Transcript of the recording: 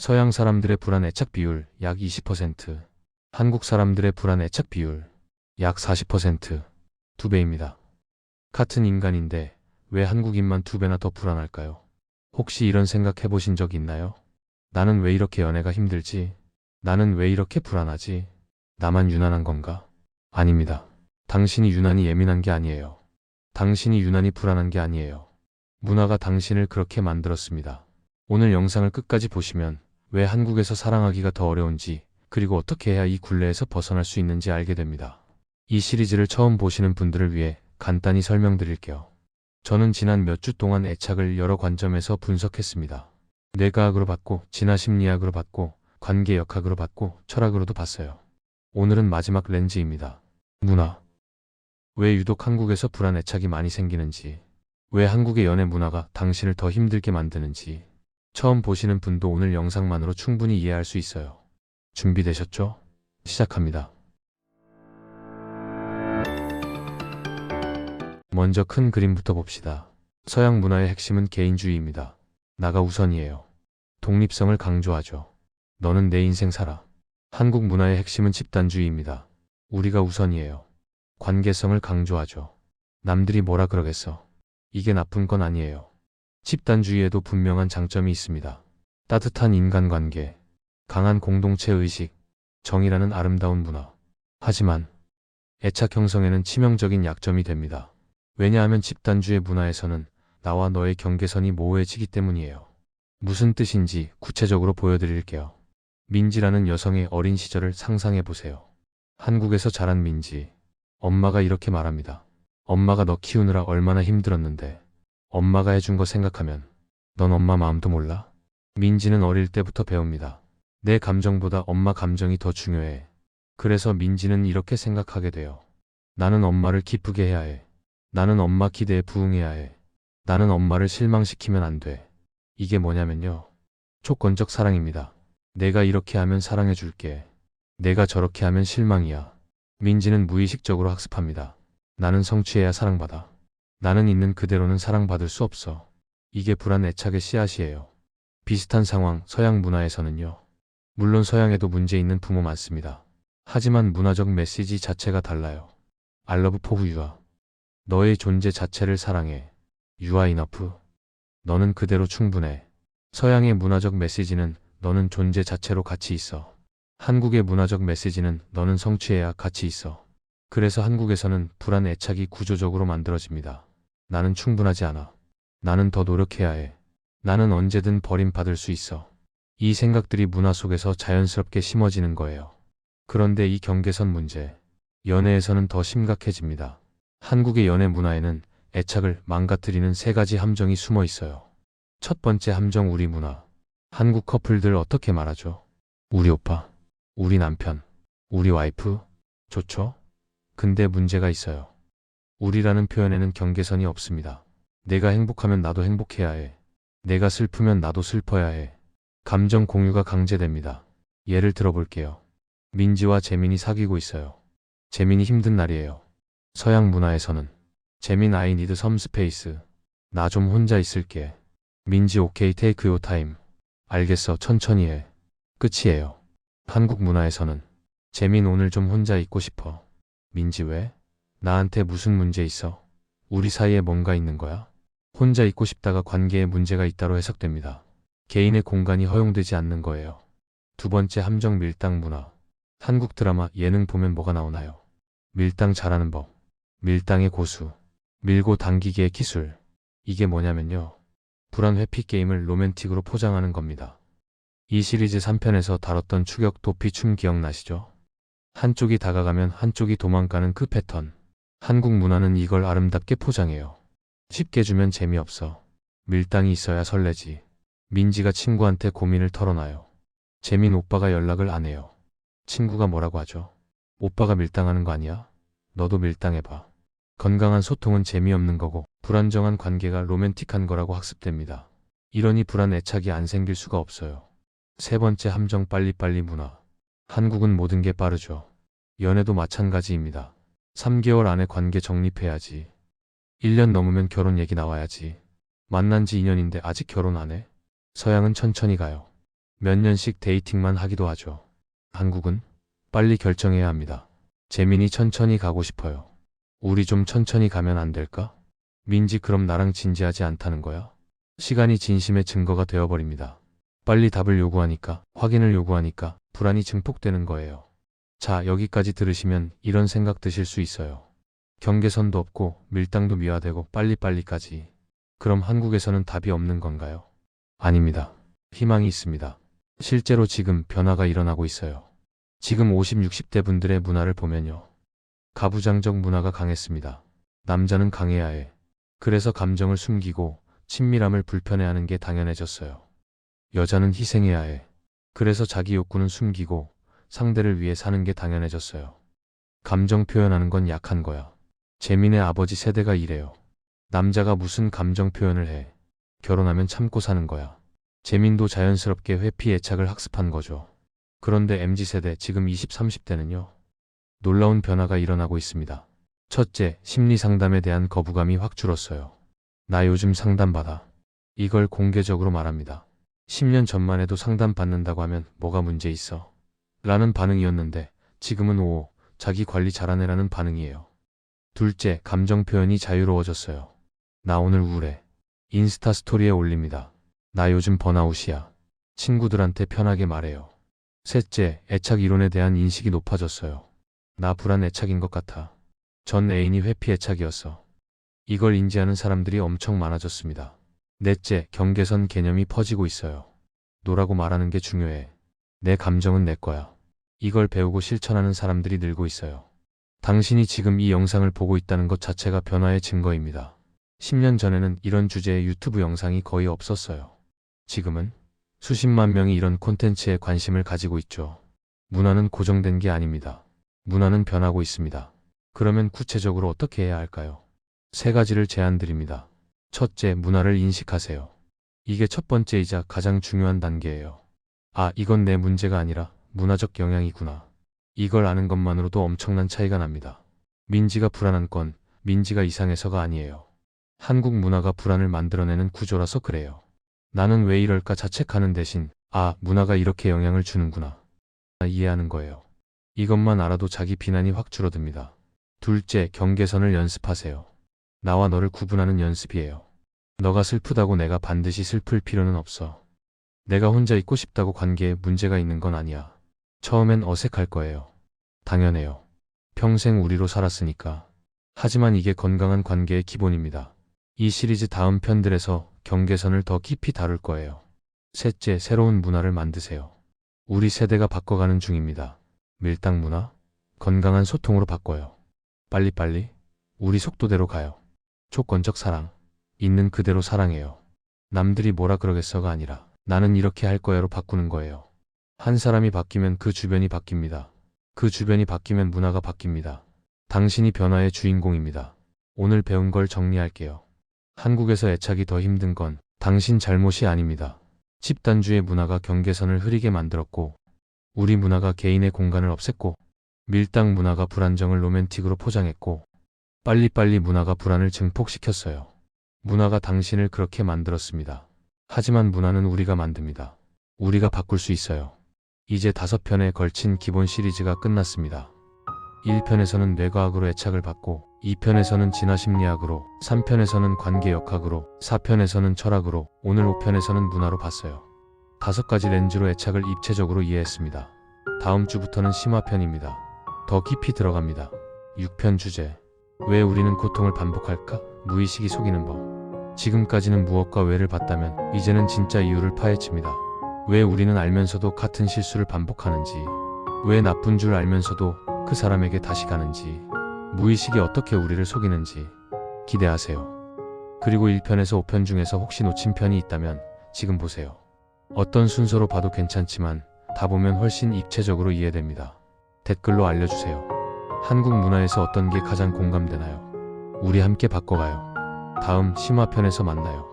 서양 사람들의 불안 애착 비율 약 20%, 한국 사람들의 불안 애착 비율 약 40%, 2배입니다. 같은 인간인데 왜 한국인만 2배나 더 불안할까요? 혹시 이런 생각 해보신 적 있나요? 나는 왜 이렇게 연애가 힘들지? 나는 왜 이렇게 불안하지? 나만 유난한 건가? 아닙니다. 당신이 유난히 예민한 게 아니에요. 당신이 유난히 불안한 게 아니에요. 문화가 당신을 그렇게 만들었습니다. 오늘 영상을 끝까지 보시면 왜 한국에서 사랑하기가 더 어려운지, 그리고 어떻게 해야 이 굴레에서 벗어날 수 있는지 알게 됩니다. 이 시리즈를 처음 보시는 분들을 위해 간단히 설명드릴게요. 저는 지난 몇 주 동안 애착을 여러 관점에서 분석했습니다. 뇌과학으로 봤고, 진화심리학으로 봤고, 관계역학으로 봤고, 철학으로도 봤어요. 오늘은 마지막 렌즈입니다. 문화. 왜 유독 한국에서 불안 애착이 많이 생기는지, 왜 한국의 연애 문화가 당신을 더 힘들게 만드는지, 처음 보시는 분도 오늘 영상만으로 충분히 이해할 수 있어요. 준비되셨죠? 시작합니다. 먼저 큰 그림부터 봅시다. 서양 문화의 핵심은 개인주의입니다. 나가 우선이에요. 독립성을 강조하죠. 너는 내 인생 살아. 한국 문화의 핵심은 집단주의입니다. 우리가 우선이에요. 관계성을 강조하죠. 남들이 뭐라 그러겠어. 이게 나쁜 건 아니에요. 집단주의에도 분명한 장점이 있습니다. 따뜻한 인간관계, 강한 공동체 의식, 정의라는 아름다운 문화. 하지만 애착 형성에는 치명적인 약점이 됩니다. 왜냐하면 집단주의 문화에서는 나와 너의 경계선이 모호해지기 때문이에요. 무슨 뜻인지 구체적으로 보여드릴게요. 민지라는 여성의 어린 시절을 상상해보세요. 한국에서 자란 민지. 엄마가 이렇게 말합니다. 엄마가 너 키우느라 얼마나 힘들었는데 엄마가 해준 거 생각하면 넌 엄마 마음도 몰라? 민지는 어릴 때부터 배웁니다. 내 감정보다 엄마 감정이 더 중요해. 그래서 민지는 이렇게 생각하게 돼요. 나는 엄마를 기쁘게 해야 해. 나는 엄마 기대에 부응해야 해. 나는 엄마를 실망시키면 안 돼. 이게 뭐냐면요. 조건적 사랑입니다. 내가 이렇게 하면 사랑해 줄게. 내가 저렇게 하면 실망이야. 민지는 무의식적으로 학습합니다. 나는 성취해야 사랑받아. 나는 있는 그대로는 사랑받을 수 없어. 이게 불안 애착의 씨앗이에요. 비슷한 상황 서양 문화에서는요. 물론 서양에도 문제 있는 부모 많습니다. 하지만 문화적 메시지 자체가 달라요. I love for you. 너의 존재 자체를 사랑해. You are enough. 너는 그대로 충분해. 서양의 문화적 메시지는 너는 존재 자체로 가치 있어. 한국의 문화적 메시지는 너는 성취해야 가치 있어. 그래서 한국에서는 불안 애착이 구조적으로 만들어집니다. 나는 충분하지 않아. 나는 더 노력해야 해. 나는 언제든 버림받을 수 있어. 이 생각들이 문화 속에서 자연스럽게 심어지는 거예요. 그런데 이 경계선 문제, 연애에서는 더 심각해집니다. 한국의 연애 문화에는 애착을 망가뜨리는 3가지 함정이 숨어 있어요. 첫 번째 함정 우리 문화. 한국 커플들 어떻게 말하죠? 우리 오빠, 우리 남편, 우리 와이프, 좋죠? 근데 문제가 있어요. 우리라는 표현에는 경계선이 없습니다. 내가 행복하면 나도 행복해야 해. 내가 슬프면 나도 슬퍼야 해. 감정 공유가 강제됩니다. 예를 들어볼게요. 민지와 재민이 사귀고 있어요. 재민이 힘든 날이에요. 서양 문화에서는 재민 I need some space. 나 좀 혼자 있을게. 민지 오케이 take your time. 알겠어 천천히 해. 끝이에요. 한국 문화에서는 재민 오늘 좀 혼자 있고 싶어. 민지 왜? 나한테 무슨 문제 있어? 우리 사이에 뭔가 있는 거야? 혼자 있고 싶다가 관계에 문제가 있다로 해석됩니다. 개인의 공간이 허용되지 않는 거예요. 두 번째 함정 밀당 문화. 한국 드라마 예능 보면 뭐가 나오나요? 밀당 잘하는 법, 밀당의 고수, 밀고 당기기의 기술. 이게 뭐냐면요. 불안 회피 게임을 로맨틱으로 포장하는 겁니다. 이 시리즈 3편에서 다뤘던 추격 도피 춤 기억나시죠? 한쪽이 다가가면 한쪽이 도망가는 그 패턴. 한국 문화는 이걸 아름답게 포장해요. 쉽게 주면 재미없어. 밀당이 있어야 설레지. 민지가 친구한테 고민을 털어놔요. 재민 오빠가 연락을 안 해요. 친구가 뭐라고 하죠? 오빠가 밀당하는 거 아니야? 너도 밀당해봐. 건강한 소통은 재미없는 거고 불안정한 관계가 로맨틱한 거라고 학습됩니다. 이러니 불안 애착이 안 생길 수가 없어요. 세 번째 함정 빨리빨리 문화. 한국은 모든 게 빠르죠. 연애도 마찬가지입니다. 3개월 안에 관계 정립해야지. 1년 넘으면 결혼 얘기 나와야지. 만난 지 2년인데 아직 결혼 안 해? 서양은 천천히 가요. 몇 년씩 데이팅만 하기도 하죠. 한국은 빨리 결정해야 합니다. 재민이 천천히 가고 싶어요. 우리 좀 천천히 가면 안 될까? 민지 그럼 나랑 진지하지 않다는 거야? 시간이 진심의 증거가 되어버립니다. 빨리 답을 요구하니까, 확인을 요구하니까 불안이 증폭되는 거예요. 자, 여기까지 들으시면 이런 생각 드실 수 있어요. 경계선도 없고 밀당도 미화되고 빨리빨리까지. 그럼 한국에서는 답이 없는 건가요? 아닙니다. 희망이 있습니다. 실제로 지금 변화가 일어나고 있어요. 지금 50, 60대 분들의 문화를 보면요. 가부장적 문화가 강했습니다. 남자는 강해야 해. 그래서 감정을 숨기고 친밀함을 불편해하는 게 당연해졌어요. 여자는 희생해야 해. 그래서 자기 욕구는 숨기고 상대를 위해 사는 게 당연해졌어요. 감정 표현하는 건 약한 거야. 재민의 아버지 세대가 이래요. 남자가 무슨 감정 표현을 해. 결혼하면 참고 사는 거야. 재민도 자연스럽게 회피 애착을 학습한 거죠. 그런데 MZ세대 지금 20, 30대는요. 놀라운 변화가 일어나고 있습니다. 첫째, 심리 상담에 대한 거부감이 확 줄었어요. 나 요즘 상담받아. 이걸 공개적으로 말합니다. 10년 전만 해도 상담 받는다고 하면 뭐가 문제 있어? 라는 반응이었는데 지금은 오, 자기 관리 잘하네라는 반응이에요. 둘째, 감정 표현이 자유로워졌어요. 나 오늘 우울해. 인스타 스토리에 올립니다. 나 요즘 번아웃이야. 친구들한테 편하게 말해요. 셋째, 애착 이론에 대한 인식이 높아졌어요. 나 불안 애착인 것 같아. 전 애인이 회피 애착이었어. 이걸 인지하는 사람들이 엄청 많아졌습니다. 넷째, 경계선 개념이 퍼지고 있어요. 너라고 말하는 게 중요해. 내 감정은 내 거야. 이걸 배우고 실천하는 사람들이 늘고 있어요. 당신이 지금 이 영상을 보고 있다는 것 자체가 변화의 증거입니다. 10년 전에는 이런 주제의 유튜브 영상이 거의 없었어요. 지금은 수십만 명이 이런 콘텐츠에 관심을 가지고 있죠. 문화는 고정된 게 아닙니다. 문화는 변하고 있습니다. 그러면 구체적으로 어떻게 해야 할까요? 세 가지를 제안드립니다. 첫째, 문화를 인식하세요. 이게 첫 번째이자 가장 중요한 단계예요. 아, 이건 내 문제가 아니라 문화적 영향이구나. 이걸 아는 것만으로도 엄청난 차이가 납니다. 민지가 불안한 건 민지가 이상해서가 아니에요. 한국 문화가 불안을 만들어내는 구조라서 그래요. 나는 왜 이럴까 자책하는 대신 아, 문화가 이렇게 영향을 주는구나. 이해하는 거예요. 이것만 알아도 자기 비난이 확 줄어듭니다. 둘째, 경계선을 연습하세요. 나와 너를 구분하는 연습이에요. 너가 슬프다고 내가 반드시 슬플 필요는 없어. 내가 혼자 있고 싶다고 관계에 문제가 있는 건 아니야. 처음엔 어색할 거예요. 당연해요. 평생 우리로 살았으니까. 하지만 이게 건강한 관계의 기본입니다. 이 시리즈 다음 편들에서 경계선을 더 깊이 다룰 거예요. 셋째, 새로운 문화를 만드세요. 우리 세대가 바꿔가는 중입니다. 밀당 문화? 건강한 소통으로 바꿔요. 빨리빨리? 우리 속도대로 가요. 조건적 사랑. 있는 그대로 사랑해요. 남들이 뭐라 그러겠어가 아니라 나는 이렇게 할 거야로 바꾸는 거예요. 한 사람이 바뀌면 그 주변이 바뀝니다. 그 주변이 바뀌면 문화가 바뀝니다. 당신이 변화의 주인공입니다. 오늘 배운 걸 정리할게요. 한국에서 애착이 더 힘든 건 당신 잘못이 아닙니다. 집단주의 문화가 경계선을 흐리게 만들었고, 우리 문화가 개인의 공간을 없앴고, 밀당 문화가 불안정을 로맨틱으로 포장했고, 빨리빨리 문화가 불안을 증폭시켰어요. 문화가 당신을 그렇게 만들었습니다. 하지만 문화는 우리가 만듭니다. 우리가 바꿀 수 있어요. 이제 5편에 걸친 기본 시리즈가 끝났습니다. 1편에서는 뇌과학으로 애착을 받고, 2편에서는 진화심리학으로, 3편에서는 관계역학으로, 4편에서는 철학으로, 오늘 5편에서는 문화로 봤어요. 5가지 렌즈로 애착을 입체적으로 이해했습니다. 다음 주부터는 심화편입니다. 더 깊이 들어갑니다. 6편 주제. 왜 우리는 고통을 반복할까? 무의식이 속이는 법. 지금까지는 무엇과 왜를 봤다면 이제는 진짜 이유를 파헤칩니다. 왜 우리는 알면서도 같은 실수를 반복하는지, 왜 나쁜 줄 알면서도 그 사람에게 다시 가는지, 무의식이 어떻게 우리를 속이는지 기대하세요. 그리고 1편에서 5편 중에서 혹시 놓친 편이 있다면 지금 보세요. 어떤 순서로 봐도 괜찮지만 다 보면 훨씬 입체적으로 이해됩니다. 댓글로 알려주세요. 한국 문화에서 어떤 게 가장 공감되나요? 우리 함께 바꿔가요. 다음 심화편에서 만나요.